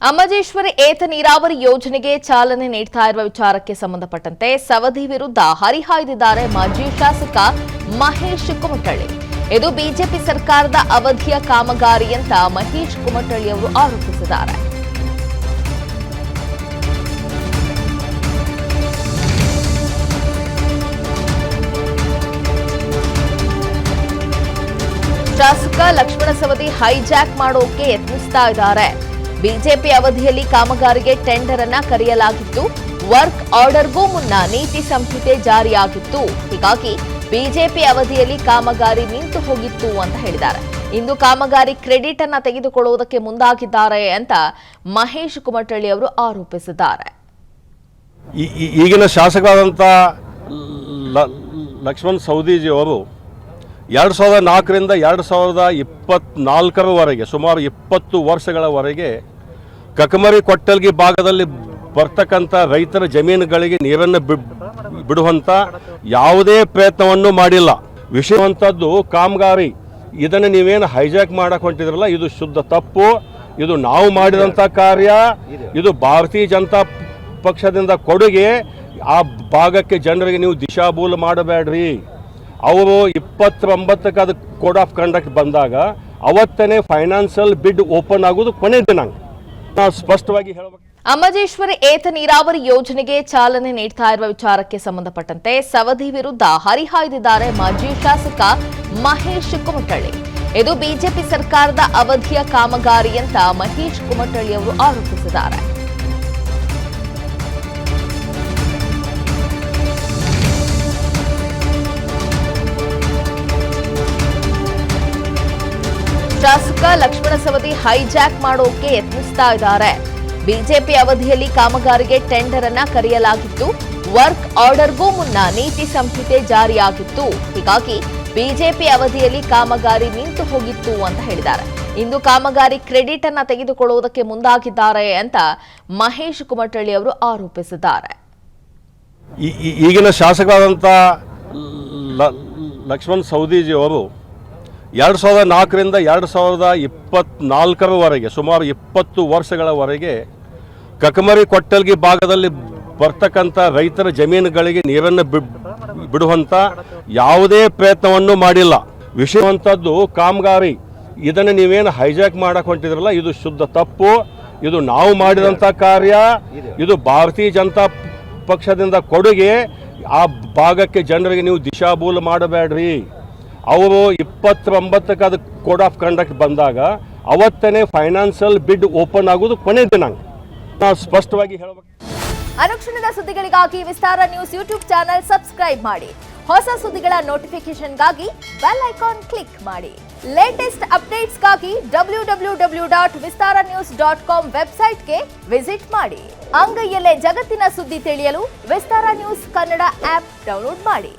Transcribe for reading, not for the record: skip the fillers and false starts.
ಅಮಜೇಶ್ವರಿ ಏತ ನೀರಾವರಿ ಯೋಜನೆಗೆ ಚಾಲನೆ ನೀಡ್ತಾ ಇರುವ ವಿಚಾರಕ್ಕೆ ಸಂಬಂಧಪಟ್ಟಂತೆ ಸವದಿ ವಿರುದ್ಧ ಹರಿಹಾಯ್ದಿದ್ದಾರೆ ಮಾಜಿ ಶಾಸಕ ಮಹೇಶ್ ಕುಮಟಳ್ಳಿ. ಇದು ಬಿಜೆಪಿ ಸರ್ಕಾರದ ಅವಧಿಯ ಕಾಮಗಾರಿ ಅಂತ ಮಹೇಶ್ ಕುಮಟಳ್ಳಿ ಅವರು ಆರೋಪಿಸಿದ್ದಾರೆ. ಶಾಸಕ ಲಕ್ಷ್ಮಣ ಸವದಿ ಹೈಜಾಕ್ ಮಾಡೋಕೆ ಯತ್ನಿಸ್ತಾ ಇದ್ದಾರೆ. ಬಿಜೆಪಿ ಅವಧಿಯಲ್ಲಿ ಕಾಮಗಾರಿಗೆ ಟೆಂಡರ್ ಅನ್ನ ಕರೆಯಲಾಗಿತ್ತು. ವರ್ಕ್ ಆರ್ಡರ್ಗೂ ಮುನ್ನ ನೀತಿ ಸಂಹಿತೆ ಜಾರಿಯಾಗಿತ್ತು. ಹೀಗಾಗಿ ಬಿಜೆಪಿ ಅವಧಿಯಲ್ಲಿ ಕಾಮಗಾರಿ ನಿಂತು ಹೋಗಿತ್ತು ಅಂತ ಹೇಳಿದ್ದಾರೆ. ಇಂದು ಕಾಮಗಾರಿ ಕ್ರೆಡಿಟ್ ಅನ್ನ ತೆಗೆದುಕೊಳ್ಳುವುದಕ್ಕೆ ಮುಂದಾಗಿದ್ದಾರೆ ಅಂತ ಮಹೇಶ್ ಕುಮಟಳ್ಳಿ ಅವರು ಆರೋಪಿಸಿದ್ದಾರೆ. ಈಗಿನ ಶಾಸಕರಾದಂಥ ಲಕ್ಷ್ಮಣ ಸವದಿಜಿ ಅವರು 2004ರಿಂದ 2024ರವರೆಗೆ ಸುಮಾರು 20 ವರ್ಷಗಳವರೆಗೆ ಕಕಮರಿ ಕೊಟ್ಟಲ್ಗಿ ಭಾಗದಲ್ಲಿ ಬರ್ತಕ್ಕಂಥ ರೈತರ ಜಮೀನುಗಳಿಗೆ ನೀರನ್ನು ಬಿಡುವಂಥ ಯಾವುದೇ ಪ್ರಯತ್ನವನ್ನು ಮಾಡಿಲ್ಲ. ವಿಷಯವಂಥದ್ದು ಕಾಮಗಾರಿ ಇದನ್ನು ನೀವೇನು ಹೈಜಾಕ್ ಮಾಡಕ್ಕೆ ಹೊಂಟಿದ್ರಲ್ಲ, ಇದು ಶುದ್ಧ ತಪ್ಪು. ಇದು ನಾವು ಮಾಡಿದಂಥ ಕಾರ್ಯ. ಇದು ಭಾರತೀಯ ಜನತಾ ಪಕ್ಷದಿಂದ ಕೊಡುಗೆ. ಆ ಭಾಗಕ್ಕೆ ಜನರಿಗೆ ನೀವು ದಿಶಾಭೂಲ ಮಾಡಬೇಡ್ರಿ. ಅವರು 29ಕ್ಕೆ ಅದು ಕೋಡ್ ಆಫ್ ಕಂಡಕ್ಟ್ ಬಂದಾಗ ಅವತ್ತನೇ ಫೈನಾನ್ಷಿಯಲ್ ಬಿಡ್ ಓಪನ್ ಆಗೋದು ಕೊನೆ ದಿನಾಂಕ. ನಾವು ಸ್ಪಷ್ಟವಾಗಿ ಹೇಳಬೇಕು. ಅಮಜೇಶ್ವರಿ ಏತ ನೀರಾವರಿ ಯೋಜನೆಗೆ ಚಾಲನೆ ನೀಡ್ತಾ ಇರುವ ವಿಚಾರಕ್ಕೆ ಸಂಬಂಧಪಟ್ಟಂತೆ ಸವದಿ ವಿರುದ್ಧ ಹರಿಹಾಯ್ದಿದ್ದಾರೆ ಮಾಜಿ ಶಾಸಕ ಮಹೇಶ್ ಕುಮಟಳ್ಳಿ. ಇದು ಬಿಜೆಪಿ ಸರ್ಕಾರದ ಅವಧಿಯ ಕಾಮಗಾರಿ ಅಂತ ಮಹೇಶ್ ಕುಮಟಳ್ಳಿ ಅವರು ಆರೋಪಿಸಿದ್ದಾರೆ. ಶಾಸಕ ಲಕ್ಷ್ಮಣ ಸವದಿ ಹೈಜಾಕ್ ಮಾಡೋಕೆ ಯತ್ನಿಸ್ತಾ ಇದ್ದಾರೆ. ಬಿಜೆಪಿ ಅವಧಿಯಲ್ಲಿ ಕಾಮಗಾರಿಗೆ ಟೆಂಡರ್ ಅನ್ನ ಕರೆಯಲಾಗಿತ್ತು. ವರ್ಕ್ ಆರ್ಡರ್ಗೂ ಮುನ್ನ ನೀತಿ ಸಂಹಿತೆ ಜಾರಿಯಾಗಿತ್ತು. ಹೀಗಾಗಿ ಬಿಜೆಪಿ ಅವಧಿಯಲ್ಲಿ ಕಾಮಗಾರಿ ನಿಂತು ಹೋಗಿತ್ತು ಅಂತ ಹೇಳಿದ್ದಾರೆ. ಇಂದು ಕಾಮಗಾರಿ ಕ್ರೆಡಿಟ್ ಅನ್ನ ತೆಗೆದುಕೊಳ್ಳುವುದಕ್ಕೆ ಮುಂದಾಗಿದ್ದಾರೆ ಅಂತ ಮಹೇಶ್ ಕುಮಟಳ್ಳಿ ಅವರು ಆರೋಪಿಸಿದ್ದಾರೆ. ಈಗಿನ ಶಾಸಕರಾದಂಥ ಲಕ್ಷ್ಮಣ ಸವದಿಜಿ ಅವರು 2004ರಿಂದ 2024ರವರೆಗೆ ಸುಮಾರು 20 ವರ್ಷಗಳವರೆಗೆ ಕಕಮರಿ ಕೊಟ್ಟಲ್ಗಿ ಭಾಗದಲ್ಲಿ ಬರ್ತಕ್ಕಂಥ ರೈತರ ಜಮೀನುಗಳಿಗೆ ನೀರನ್ನು ಬಿಡುವಂಥ ಯಾವುದೇ ಪ್ರಯತ್ನವನ್ನು ಮಾಡಿಲ್ಲ. ವಿಷಯವಂಥದ್ದು ಕಾಮಗಾರಿ ಇದನ್ನು ನೀವೇನು ಹೈಜಾಕ್ ಮಾಡಕ್ಕೆ ಹೊಂಟಿದ್ರಲ್ಲ, ಇದು ಶುದ್ಧ ತಪ್ಪು. ಇದು ನಾವು ಮಾಡಿದಂಥ ಕಾರ್ಯ. ಇದು ಭಾರತೀಯ ಜನತಾ ಪಕ್ಷದಿಂದ ಕೊಡುಗೆ. ಆ ಭಾಗಕ್ಕೆ ಜನರಿಗೆ ನೀವು ದಿಶಾಭೂಲ ಮಾಡಬೇಡ್ರಿ. ಅವರು 29ಕ್ಕೆ ಅದು ಕೋಡ್ ಆಫ್ ಕಂಡಕ್ಟ್ ಬಂದಾಗ ಅವತ್ತನೇ ಫೈನಾನ್ಷಿಯಲ್ ಬಿಡ್ ಓಪನ್ ಆಗೋದು ಕೊನೆ ದಿನಾಂಕ. ನಾವು ಸ್ಪಷ್ಟವಾಗಿ ಹೇಳಬೇಕು. ಅನುಕ್ಷಣದ ಸುದ್ದಿಗಳಿಗಾಗಿ ವಿಸ್ತಾರ ನ್ಯೂಸ್ ಯೂಟ್ಯೂಬ್ ಚಾನೆಲ್ ಸಬ್ಸ್ಕ್ರೈಬ್ ಮಾಡಿ. ಹೊಸ ಸುದ್ದಿಗಳ ನೋಟಿಫಿಕೇಶನ್ಗಾಗಿ ಬೆಲ್ ಐಕಾನ್ ಕ್ಲಿಕ್ ಮಾಡಿ. ಲೇಟೆಸ್ಟ್ ಅಪ್ಡೇಟ್ಸ್ಗಾಗಿ www.vistaranews.com ವೆಬ್ಸೈಟ್ಗೆ ವಿಸಿಟ್ ಮಾಡಿ. ಅಂಗೈಯಲ್ಲೇ ಜಗತ್ತಿನ ಸುದ್ದಿ ತಿಳಿಯಲು ವಿಸ್ತಾರ ನ್ಯೂಸ್ ಕನ್ನಡ ಆಪ್ ಡೌನ್ಲೋಡ್ ಮಾಡಿ.